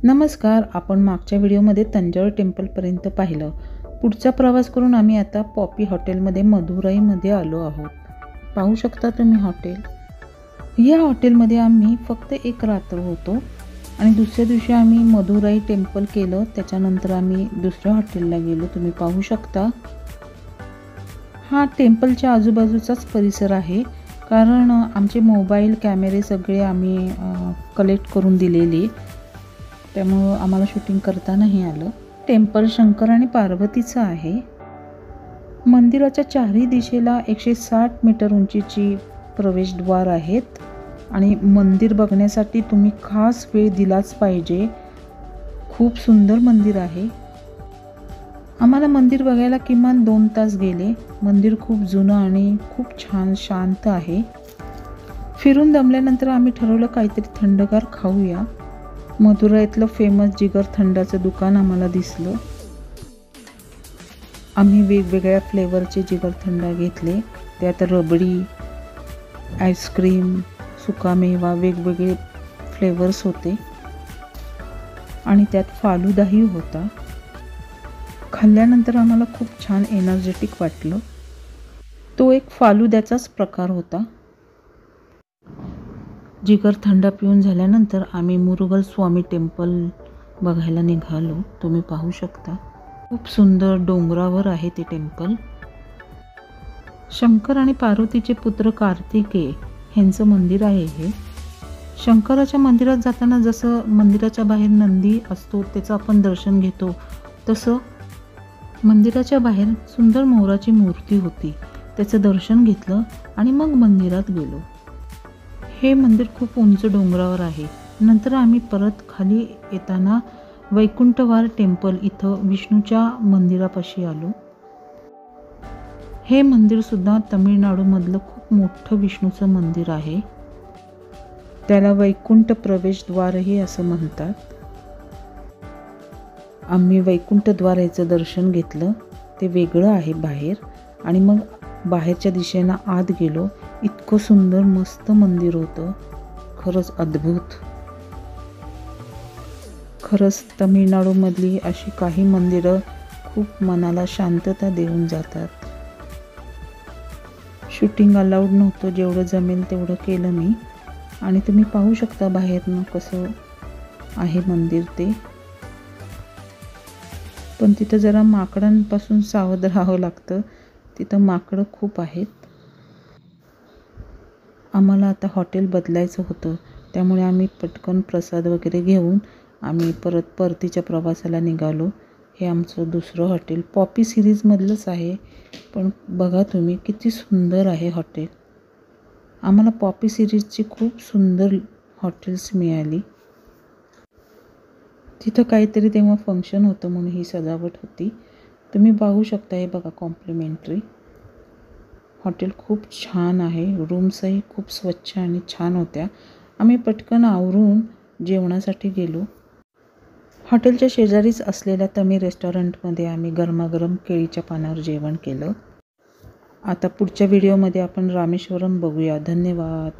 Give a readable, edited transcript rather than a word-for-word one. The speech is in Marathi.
नमस्कार. आपण मागच्या व्हिडिओमध्ये तंजावर टेम्पलपर्यंत पाहिलं. पुढचा प्रवास करून आम्ही आता पॉपी हॉटेलमध्ये मदुराईमध्ये आलो आहोत. पाहू शकता तुम्ही हॉटेल. या हॉटेलमध्ये आम्ही फक्त एक रात्र होतो आणि दुसऱ्या दिवशी आम्ही मदुराई टेम्पल केलं. त्याच्यानंतर आम्ही दुसऱ्या हॉटेलला गेलो. तुम्ही पाहू शकता हा टेम्पलच्या आजूबाजूचाच परिसर आहे, कारण आमचे मोबाईल कॅमेरे सगळे आम्ही कलेक्ट करून दिलेले, त्यामुळं आम्हाला शूटिंग करता नाही आलं. टेम्पल शंकर आणि पार्वतीचं आहे. मंदिराच्या चारही दिशेला 160 मीटर उंचीची प्रवेशद्वार आहेत आणि मंदिर बघण्यासाठी तुम्ही खास वेळ दिलाच पाहिजे. खूप सुंदर मंदिर आहे. आम्हाला मंदिर बघायला किमान 2 तास गेले. मंदिर खूप जुनं आणि खूप छान शांत आहे. फिरून दमल्यानंतर आम्ही ठरवलं काहीतरी थंडगार खाऊया. मदुराईतलं फेमस जिगर थंडाचं दुकान आम्हाला दिसलं. आम्ही वेगवेगळ्या फ्लेवरचे जिगर थंड घेतले. त्यात रबडी, आईस्क्रीम, सुकामेवा, वेगवेगळे फ्लेवर्स होते आणि त्यात फालुदाही होता. खाल्ल्यानंतर आम्हाला खूप छान एनर्जेटिक वाटलं. तो एक फालुद्याचाच प्रकार होता. जिगर थंड पिऊन झाल्यानंतर आम्ही मुरुगल स्वामी टेम्पल बघायला निघालो. तुम्ही पाहू शकता खूप सुंदर डोंगरावर आहे ते टेम्पल. शंकर आणि पार्वतीचे पुत्र कार्तिकेय यांचं मंदिर आहे हे. शंकराच्या मंदिरात जाताना जसं मंदिराच्या बाहेर नंदी असतो त्याचं आपण दर्शन घेतो, तसं मंदिराच्या बाहेर सुंदर मोराची मूर्ती होती. त्याचं दर्शन घेतलं आणि मग मंदिरात गेलो. हे मंदिर खूप उंच डोंगरावर आहे. नंतर आम्ही परत खाली येताना वैकुंठवार टेम्पल इथं विष्णूच्या मंदिरापाशी आलो. हे मंदिरसुद्धा तमिळनाडूमधलं खूप मोठं विष्णूचं मंदिर आहे. त्याला वैकुंठ प्रवेशद्वारही असं म्हणतात. आम्ही वैकुंठद्वार याचं दर्शन घेतलं. ते वेगळं आहे बाहेर आणि मग बाहेरच्या दिशेनं आत गेलो. इतकं सुंदर मस्त मंदिर होतं. खरंच अद्भुत. खरंच तमिळनाडूमधली अशी काही मंदिरं खूप मनाला शांतता देऊन जातात. शूटिंग अलाउड नव्हतं. जेवढं जमेल तेवढं केलं मी आणि तुम्ही पाहू शकता बाहेरनं कसं आहे मंदिर ते. पण तिथं जरा माकडांपासून सावध राहावं लागतं. तिथं माकडं खूप आहेत. आम्हाला आता हॉटेल बदलायचं होतं, त्यामुळे आम्ही पटकन प्रसाद वगैरे घेऊन आम्ही परतीच्या प्रवासाला निघालो. हे आमचं दुसरं हॉटेल पॉपी सिरीजमधलंच आहे, पण बघा तुम्ही किती सुंदर आहे हॉटेल. आम्हाला पॉपी सिरीजची खूप सुंदर हॉटेल्स मिळाली. तिथं काहीतरी तेव्हा फंक्शन होतं म्हणून ही सजावट होती. तुम्ही पाहू शकता. हे बघा कॉम्प्लिमेंटरी. हॉटेल खूप छान आहे. रूम्सही खूप स्वच्छ आणि छान होत्या. आम्ही पटकन आवरून जेवणासाठी गेलो. हॉटेलच्या शेजारीच असलेल्या तमिळ रेस्टॉरंटमध्ये आम्ही गरमागरम केळीच्या पानावर जेवण केलं. आता पुढच्या व्हिडिओमध्ये आपण रामेश्वरम बघूया. धन्यवाद.